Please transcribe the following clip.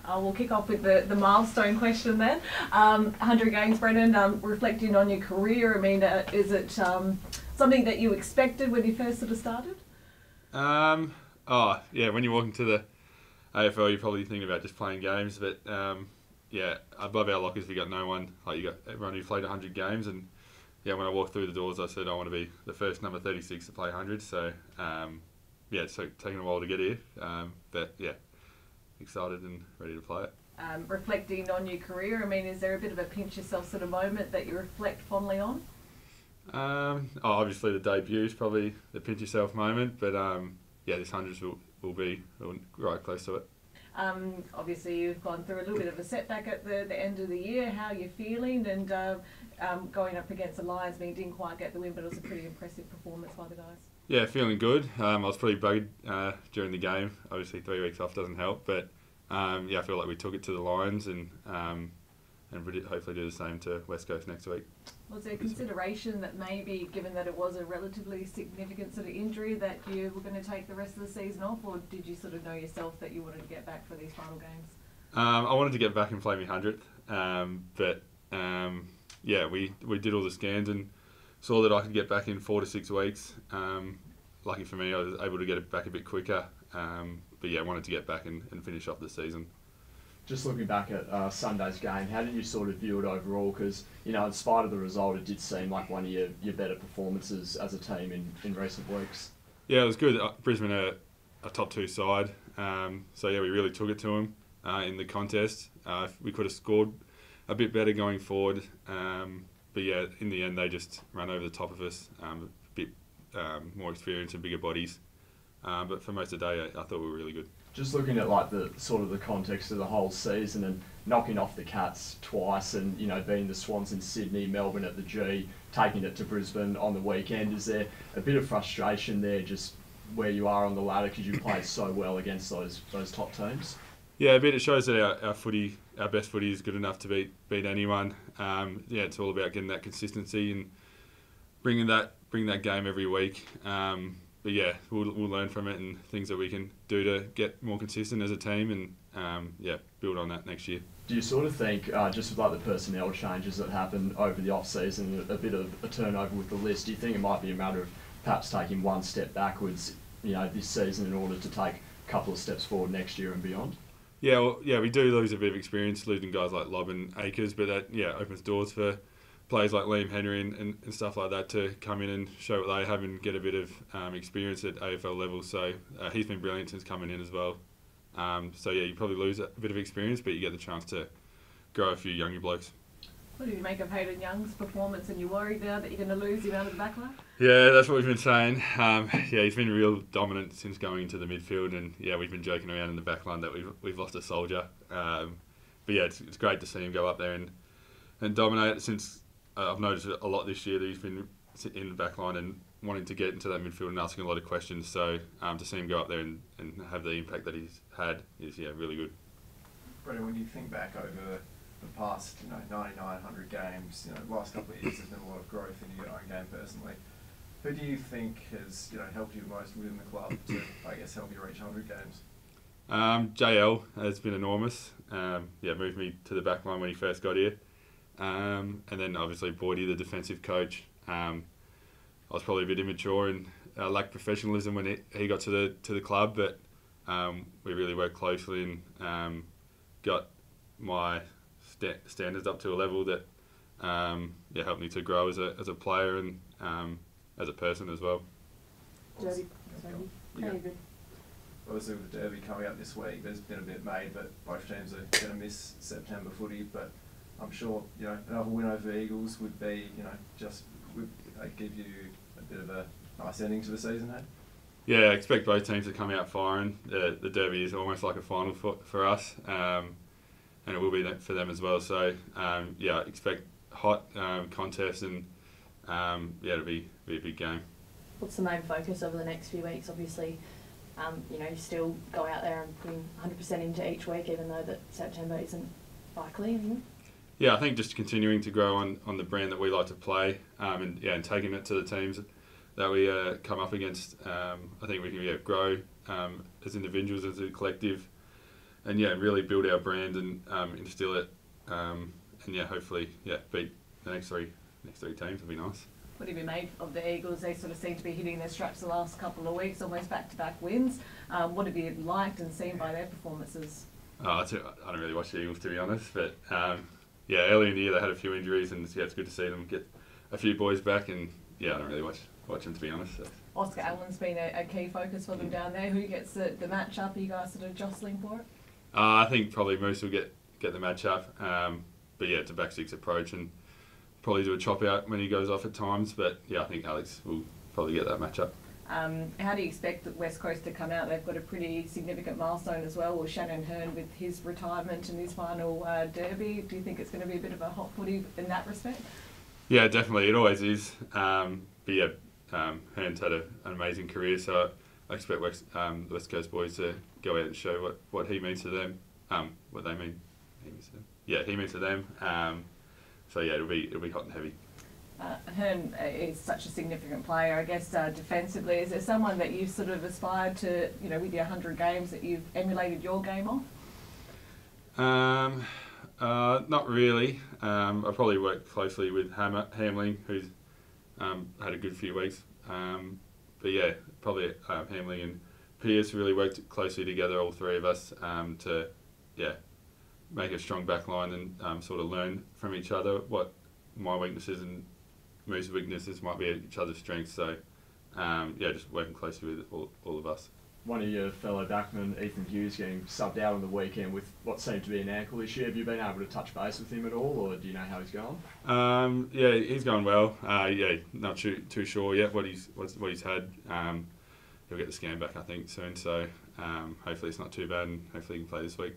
We'll kick off with the milestone question then. 100 games, Brennan, reflecting on your career, I mean, is it something that you expected when you first sort of started? When you walk into the AFL, you're probably thinking about just playing games, but above our lockers we got no one, like you got everyone who played 100 games, and when I walked through the doors I said I want to be the first number 36 to play 100, so it's taken a while to get here, excited and ready to play it. Reflecting on your career, I mean, is there a bit of a pinch yourself sort of moment that you reflect fondly on? Obviously the debut is probably the pinch yourself moment, but this hundreds will be right close to it. Obviously you've gone through a little bit of a setback at the end of the year. How are you feeling? And going up against the Lions, I mean, didn't quite get the win, but it was a pretty impressive performance by the guys. Yeah, feeling good. I was pretty buggered during the game. Obviously 3 weeks off doesn't help, but I feel like we took it to the Lions and hopefully do the same to West Coast next week. Was there consideration that maybe, given that it was a relatively significant sort of injury, that you were going to take the rest of the season off, or did you sort of know yourself that you wanted to get back for these final games? I wanted to get back and play my 100th, we did all the scans and saw that I could get back in 4 to 6 weeks. Lucky for me, I was able to get it back a bit quicker, I wanted to get back and finish off the season. Just looking back at Sunday's game, how did you sort of view it overall? Because, in spite of the result, it did seem like one of your better performances as a team in recent weeks. Yeah, it was good. Brisbane are a top 2 side, we really took it to them in the contest. We could have scored a bit better going forward, in the end they just ran over the top of us, a bit more experience and bigger bodies. But for most of the day, I thought we were really good. Just looking at like the context of the whole season and knocking off the Cats twice, and beating the Swans in Sydney, Melbourne at the G, taking it to Brisbane on the weekend, is there a bit of frustration there just where you are on the ladder because you played so well against those top teams? Yeah, a bit. It shows that our best footy is good enough to beat anyone. It's all about getting that consistency and bringing that game every week. We'll learn from it and things that we can do to get more consistent as a team and build on that next year. Do you sort of think, just with like the personnel changes that happened over the off-season, a bit of a turnover with the list, do you think it might be a matter of perhaps taking one step backwards, this season in order to take a couple of steps forward next year and beyond? We do lose a bit of experience losing guys like Lobb and Akers, but that opens doors for players like Liam Henry and stuff like that to come in and show what they have and get a bit of experience at AFL level. So he's been brilliant since coming in as well. You probably lose a bit of experience, but you get the chance to grow a few younger blokes. What do you make of Hayden Young's performance, and you worried now that you're going to lose him out of the backline? Yeah, that's what we've been saying. He's been real dominant since going into the midfield, and we've been joking around in the backline that we've lost a soldier. It's great to see him go up there and dominate. Since I've noticed a lot this year that he's been in the back line and wanting to get into that midfield and asking a lot of questions. So to see him go up there and have the impact that he's had is really good. Brennan, when you think back over the past 99-100 games, the last couple of years there's been a lot of growth in your own game personally. Who do you think has helped you most within the club to, help you reach 100 games? JL has been enormous. Moved me to the back line when he first got here. And then obviously Boydie, the defensive coach. I was probably a bit immature and lacked professionalism when he got to the club, but we really worked closely and got my standards up to a level that helped me to grow as a player and as a person as well. Derby. Obviously with the Derby coming up this week, there's been a bit made that both teams are going to miss September footy, but I'm sure another win over Eagles would be would give you a bit of a nice ending to the season, eh? Yeah, I expect both teams to come out firing. The Derby is almost like a final for us, and it will be for them as well. So I expect hot contest and it'll be a big game. What's the main focus over the next few weeks? Obviously, you still go out there and putting 100% into each week, even though that September isn't likely anymore. Yeah, I think just continuing to grow on the brand that we like to play, and taking it to the teams that we come up against. I think we can grow as individuals, as a collective, and yeah, really build our brand and instill it, and yeah, hopefully beat the next three teams would be nice. What have you made of the Eagles? They sort of seem to be hitting their straps the last couple of weeks, almost back-to-back wins. What have you liked and seen by their performances? I don't really watch the Eagles, to be honest, but early in the year they had a few injuries, and it's good to see them get a few boys back, and I don't really watch them, to be honest. So. Oscar Allen's been a key focus for them down there. Who gets the match-up? Are you guys sort of jostling for it? I think probably Moose will get the match-up, but it's a back six approach, and probably do a chop out when he goes off at times, but I think Alex will probably get that match-up. How do you expect the West Coast to come out? They've got a pretty significant milestone as well, with Shannon Hearn with his retirement and his final derby. Do you think it's going to be a bit of a hot footy in that respect? Yeah, definitely. It always is. Hearn's had an amazing career, so I expect the West Coast boys to go out and show what he means to them, what they mean. He means to them. Yeah, he means to them. So it'll be hot and heavy. Hearn is such a significant player, I guess, defensively. Is there someone that you've sort of aspired to, with your 100 games, that you've emulated your game off? Not really. I probably worked closely with Hamling, who's had a good few weeks. But probably Hamling and Pearce really worked closely together, all three of us, to make a strong back line and sort of learn from each other what my weaknesses and Moose's weaknesses might be each other's strengths. So, just working closely with all of us. One of your fellow backmen, Ethan Hughes, getting subbed out on the weekend with what seemed to be an ankle issue. Have you been able to touch base with him at all, or do you know how he's going? He's going well. Not too sure yet what he's had. He'll get the scan back, I think, soon. So hopefully it's not too bad, and hopefully he can play this week.